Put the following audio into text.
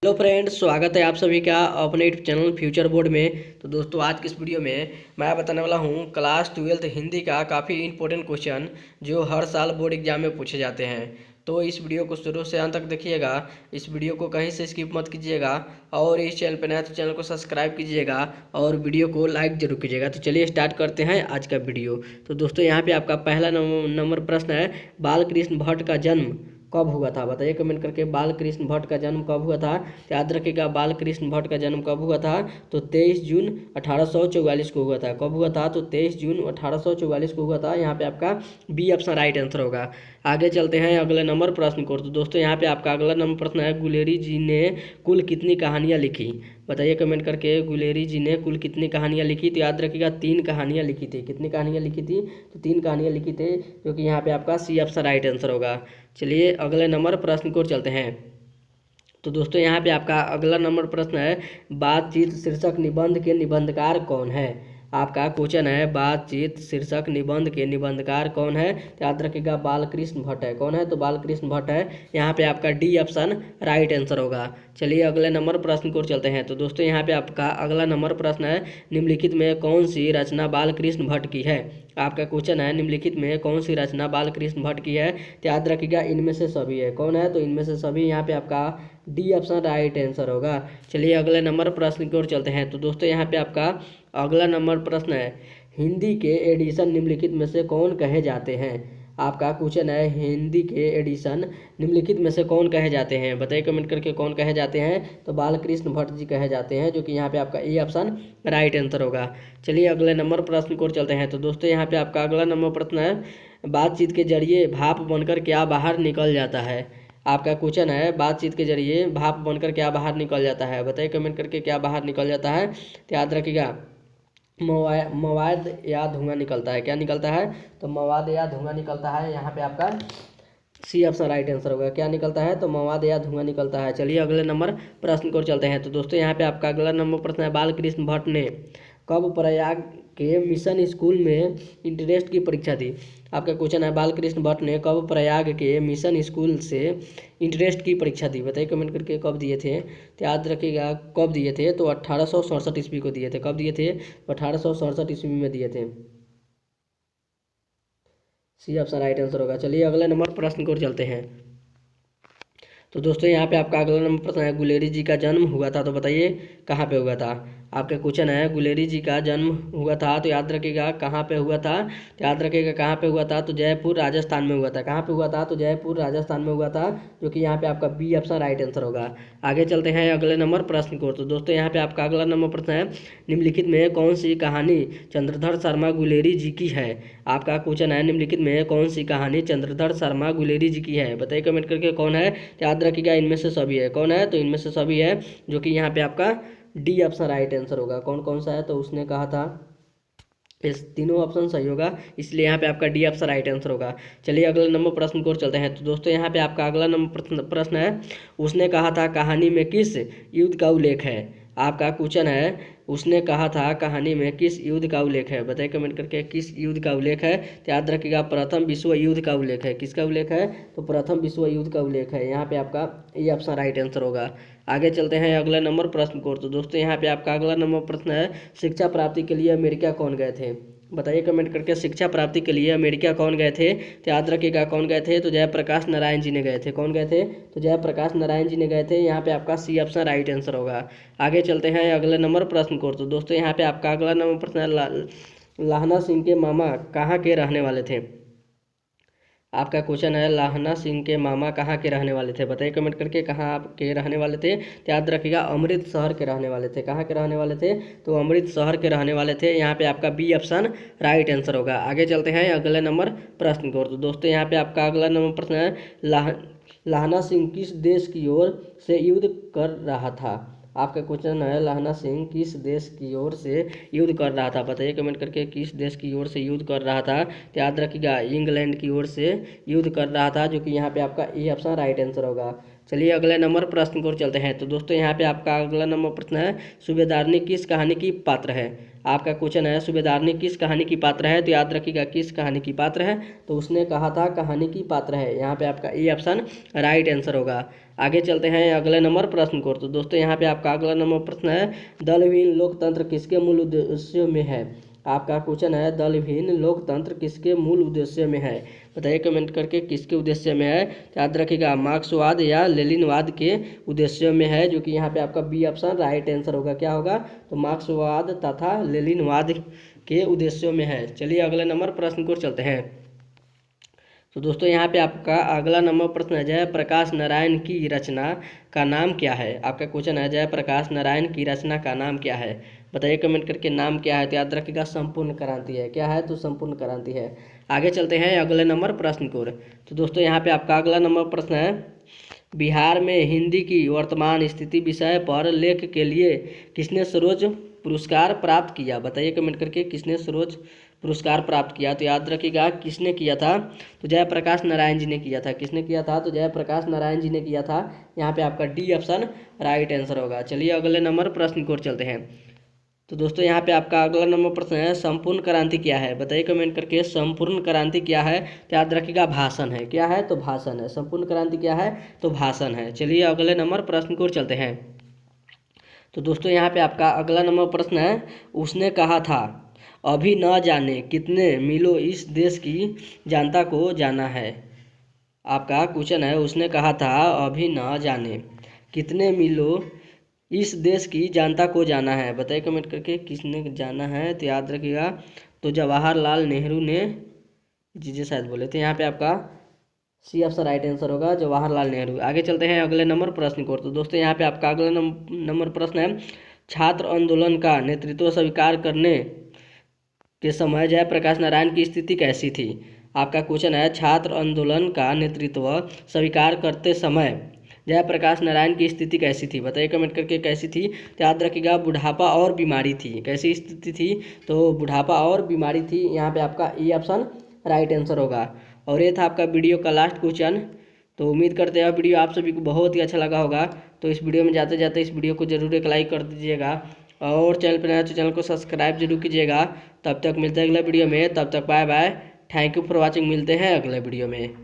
Hello friends, स्वागत है आप सभी का अपने यूट्यूब चैनल फ्यूचर बोर्ड में। तो दोस्तों, आज की इस वीडियो में मैं बताने वाला हूं क्लास 12th हिंदी का काफ़ी इंपॉर्टेंट क्वेश्चन जो हर साल बोर्ड एग्जाम में पूछे जाते हैं। तो इस वीडियो को शुरू से अंत तक देखिएगा। इस वीडियो को कहीं से स्किप मत कीजिएगा और इस चैनल पर नया तो चैनल को सब्सक्राइब कीजिएगा और वीडियो को लाइक जरूर कीजिएगा। तो चलिए स्टार्ट करते हैं आज का वीडियो। तो दोस्तों, यहाँ पे आपका पहला नंबर प्रश्न है, बाल कृष्ण भट्ट का जन्म कब हुआ था? बताइए कमेंट करके, बाल कृष्ण भट्ट का जन्म कब हुआ था। तो याद रखिएगा, बाल कृष्ण भट्ट का जन्म कब हुआ था? तो 23 जून 1844 को हुआ था। कब हुआ था? तो 23 जून 1844 को हुआ था। यहाँ पे आपका बी ऑप्शन राइट आंसर होगा। आगे चलते हैं अगले नंबर प्रश्न को। तो दोस्तों, यहाँ पे आपका अगला नंबर प्रश्न है, गुलेरी जी ने कुल कितनी कहानियाँ लिखी? बताइए कमेंट करके, गुलेरी जी ने कुल कितनी कहानियाँ लिखी? तो याद रखिएगा, 3 कहानियाँ लिखी थी। कितनी कहानियाँ लिखी थी? तो 3 कहानियाँ लिखी थी, जो कि यहाँ पे आपका सी ऑप्शन राइट आंसर होगा। चलिए अगले नंबर प्रश्न को चलते हैं। तो दोस्तों, यहाँ पे आपका अगला नंबर प्रश्न है, बातचीत शीर्षक निबंध के निबंधकार कौन है? आपका क्वेश्चन है, बातचीत शीर्षक निबंध के निबंधकार कौन है? तो याद रखिएगा, बालकृष्ण भट्ट है। कौन है? तो बालकृष्ण भट्ट है। यहाँ पे आपका डी ऑप्शन राइट आंसर होगा। चलिए अगले नंबर प्रश्न को चलते हैं। तो दोस्तों, यहाँ पे आपका अगला नंबर प्रश्न है, निम्नलिखित में कौन सी रचना बालकृष्ण भट्ट की है? आपका क्वेश्चन है, निम्नलिखित में कौन सी रचना बालकृष्ण भट्ट की है? तो याद रखिएगा, इनमें से सभी है। कौन है? तो इनमें से सभी। यहाँ पे आपका डी ऑप्शन राइट आंसर होगा। चलिए अगले नंबर प्रश्न की ओर चलते हैं। तो दोस्तों, यहाँ पे आपका अगला नंबर प्रश्न है, हिंदी के एडिशन निम्नलिखित में से कौन कहे जाते हैं? आपका क्वेश्चन है, हिंदी के एडिशन निम्नलिखित में से कौन कहे जाते हैं? बताइए कमेंट करके, कौन कहे जाते हैं? तो बालकृष्ण भट्ट जी कहे जाते हैं, जो कि यहाँ पे आपका ए ऑप्शन राइट आंसर होगा। चलिए अगले नंबर प्रश्न को चलते हैं। तो दोस्तों, यहाँ पे आपका अगला नंबर प्रश्न है, बातचीत के जरिए भाप बनकर क्या बाहर निकल जाता है? आपका क्वेश्चन है, बातचीत के जरिए भाप बनकर क्या बाहर निकल जाता है? बताइए कमेंट करके, क्या बाहर निकल जाता है? तो याद रखिएगा, मवाद या धुआं निकलता है। क्या निकलता है? तो मवाद या धुआं निकलता है। यहाँ पे आपका सी ऑप्शन राइट आंसर होगा। क्या निकलता है? तो मवाद या धुआं निकलता है। चलिए अगले नंबर प्रश्न को चलते हैं। तो दोस्तों, यहाँ पे आपका अगला नंबर प्रश्न है, बालकृष्ण भट्ट ने कब प्रयाग के मिशन स्कूल में इंटरेस्ट की परीक्षा दी? आपका क्वेश्चन है, बालकृष्ण भट्ट ने कब प्रयाग के मिशन स्कूल से इंटरेस्ट की परीक्षा दी? बताइए कमेंट करके, कब दिए थे? तो याद रखिएगा, कब दिए थे? तो 1867 ईस्वी को दिए थे। कब दिए थे? तो 1867 ईस्वी में दिए थे। सी ऑप्शन राइट आंसर होगा। चलिए अगले नंबर प्रश्न की ओर चलते हैं। तो दोस्तों, यहाँ पे आपका अगला नंबर प्रश्न है, गुलेरी जी का जन्म हुआ था, तो बताइए कहाँ पे हुआ था? आपका क्वेश्चन है, गुलेरी जी का जन्म हुआ था, तो याद रखिएगा कहाँ पे हुआ था? तो याद रखिएगा कहाँ पे हुआ था? तो जयपुर राजस्थान में हुआ था। कहाँ पे हुआ था? तो जयपुर राजस्थान में हुआ था, जो कि यहाँ पे आपका बी ऑप्शन राइट आंसर होगा। आगे चलते हैं अगले नंबर प्रश्न को। तो दोस्तों, यहाँ पे आपका अगला नंबर प्रश्न है, निम्नलिखित में कौन सी कहानी चंद्रधर शर्मा गुलेरी जी की है? आपका क्वेश्चन है, निम्नलिखित में कौन सी कहानी चंद्रधर शर्मा गुलेरी जी की है? बताइए कमेंट करके, कौन है? याद रखिएगा, इनमें से सभी है। कौन है? तो इनमें से सभी है, जो कि यहाँ पे आपका डी ऑप्शन राइट आंसर होगा। कौन कौन सा है? तो उसने कहा था, इस तीनों ऑप्शन सही होगा, इसलिए यहाँ पे आपका डी ऑप्शन राइट आंसर होगा। चलिए अगले नंबर प्रश्न को चलते हैं। तो दोस्तों, यहाँ पे आपका अगला नंबर प्रश्न है, उसने कहा था कहानी में किस युद्ध का उल्लेख है? आपका क्वेश्चन है, उसने कहा था कहानी में किस युद्ध का उल्लेख है? बताइए कमेंट करके, किस युद्ध का उल्लेख है? तो याद रखिएगा, प्रथम विश्व युद्ध का उल्लेख है। किसका उल्लेख है? तो प्रथम विश्व युद्ध का उल्लेख है। यहाँ पे आपका ये ऑप्शन राइट आंसर होगा। आगे चलते हैं अगले नंबर प्रश्न को। तो दोस्तों, यहाँ पे आपका अगला नंबर प्रश्न है, शिक्षा प्राप्ति के लिए अमेरिका कौन गए थे? बताइए कमेंट करके, शिक्षा प्राप्ति के लिए अमेरिका कौन गए थे? तो याद रखिएगा, कौन गए थे? तो जयप्रकाश नारायण जी ने गए थे। कौन गए थे? तो जयप्रकाश नारायण जी ने गए थे। यहाँ पे आपका सी ऑप्शन राइट आंसर होगा। आगे चलते हैं अगले नंबर प्रश्न को। तो दोस्तों, यहाँ पे आपका अगला नंबर प्रश्न है, लाहना सिंह के मामा कहाँ के रहने वाले थे? आपका क्वेश्चन है, लाहना सिंह के मामा कहाँ के रहने वाले थे? बताइए कमेंट करके, कहाँ के रहने वाले थे? तो याद रखिएगा, अमृतसर के रहने वाले थे। कहाँ के रहने वाले थे? तो अमृतसर के रहने वाले थे। यहाँ पे आपका बी ऑप्शन राइट आंसर होगा। आगे चलते हैं अगले नंबर प्रश्न को। तो दोस्तों, यहाँ पे आपका अगला नंबर प्रश्न है, लाहना सिंह किस देश की ओर से युद्ध कर रहा था? आपका क्वेश्चन है, लाहना सिंह किस देश की ओर से युद्ध कर रहा था? बताइए कमेंट करके, किस देश की ओर से युद्ध कर रहा था? तो याद रखिएगा, इंग्लैंड की ओर से युद्ध कर रहा था, जो कि यहाँ पे आपका ए ऑप्शन राइट आंसर होगा। चलिए अगले नंबर प्रश्न को चलते हैं। तो दोस्तों, यहाँ पे आपका अगला नंबर प्रश्न है, सूबेदारनी किस कहानी की पात्र है? आपका क्वेश्चन है सूबेदारनी किस कहानी की पात्र है, तो याद रखिएगा किस कहानी की पात्र है, तो उसने कहा था कहानी की पात्र है। यहाँ पे आपका ए ऑप्शन राइट आंसर होगा। आगे चलते हैं अगले नंबर प्रश्न को। तो दोस्तों यहाँ पे आपका अगला नंबर प्रश्न है दलहीन लोकतंत्र किसके मूल उद्देश्यों में है। आपका क्वेश्चन है दलहीन लोकतंत्र किसके मूल उद्देश्य में है, बताइए कमेंट करके किसके उद्देश्य में है। याद रखिएगा मार्क्सवाद या लेनिनवाद के उद्देश्यों में है, जो कि यहाँ पे आपका बी ऑप्शन राइट आंसर होगा। क्या होगा, तो मार्क्सवाद तथा लेनिनवाद के उद्देश्यों में है। चलिए अगले नंबर प्रश्न को चलते हैं। तो दोस्तों यहाँ पे आपका अगला नंबर प्रश्न है जयप्रकाश नारायण की रचना का नाम क्या है। आपका क्वेश्चन है जयप्रकाश नारायण की रचना का नाम क्या है, बताइए कमेंट करके नाम क्या है। तो याद रखिएगा संपूर्ण क्रांति है। क्या है, तो संपूर्ण क्रांति है। आगे चलते हैं अगले नंबर प्रश्न को। तो दोस्तों यहाँ पे आपका अगला नंबर प्रश्न है बिहार में हिंदी की वर्तमान स्थिति विषय पर लेख के लिए किसने सरोज पुरस्कार प्राप्त किया, बताइए कमेंट करके किसने सरोज पुरस्कार प्राप्त किया। तो याद रखिएगा किसने किया था, तो जयप्रकाश नारायण जी ने किया था। किसने किया था, तो जयप्रकाश नारायण जी ने किया था। यहाँ पे आपका डी ऑप्शन राइट आंसर होगा। चलिए अगले नंबर प्रश्न की ओर चलते हैं। तो दोस्तों यहाँ पे आपका अगला नंबर प्रश्न है संपूर्ण क्रांति क्या है, बताइए कमेंट करके संपूर्ण क्रांति क्या है। तो याद रखिएगा भाषण है। क्या है, तो भाषण है। संपूर्ण क्रांति क्या है, तो भाषण है। चलिए अगले नंबर प्रश्न की ओर चलते हैं। तो दोस्तों यहाँ पे आपका अगला नंबर प्रश्न है उसने कहा था अभी न जाने कितने मीलों इस देश की जनता को जाना है। आपका क्वेश्चन है उसने कहा था अभी न जाने कितने मीलों इस देश की जनता को जाना है, बताइए कमेंट करके किसने जाना है। तो याद रखिएगा तो जवाहरलाल नेहरू ने जी शायद बोले थे। यहाँ पे आपका सी ऑप्शन राइट आंसर होगा जवाहरलाल नेहरू। आगे चलते हैं अगले नंबर प्रश्न को। तो दोस्तों यहाँ पे आपका अगला नंबर प्रश्न है छात्र आंदोलन का नेतृत्व स्वीकार करने के समय जयप्रकाश नारायण की स्थिति कैसी थी। आपका क्वेश्चन है छात्र आंदोलन का नेतृत्व स्वीकार करते समय जयप्रकाश नारायण की स्थिति कैसी थी, बताइए कमेंट करके कैसी थी। तो याद रखिएगा बुढ़ापा और बीमारी थी। कैसी स्थिति थी, तो बुढ़ापा और बीमारी थी। यहाँ पे आपका ए ऑप्शन राइट आंसर होगा। और ये था आपका वीडियो का लास्ट क्वेश्चन। तो उम्मीद करते हैं वीडियो आप सभी को बहुत ही अच्छा लगा होगा। तो इस वीडियो में जाते जाते इस वीडियो को जरूर एक लाइक कर दीजिएगा और चैनल पर नया तो चैनल को सब्सक्राइब जरूर कीजिएगा। तब तक मिलते हैं अगले वीडियो में, तब तक bye bye, thank you for watching. मिलते हैं अगले वीडियो में।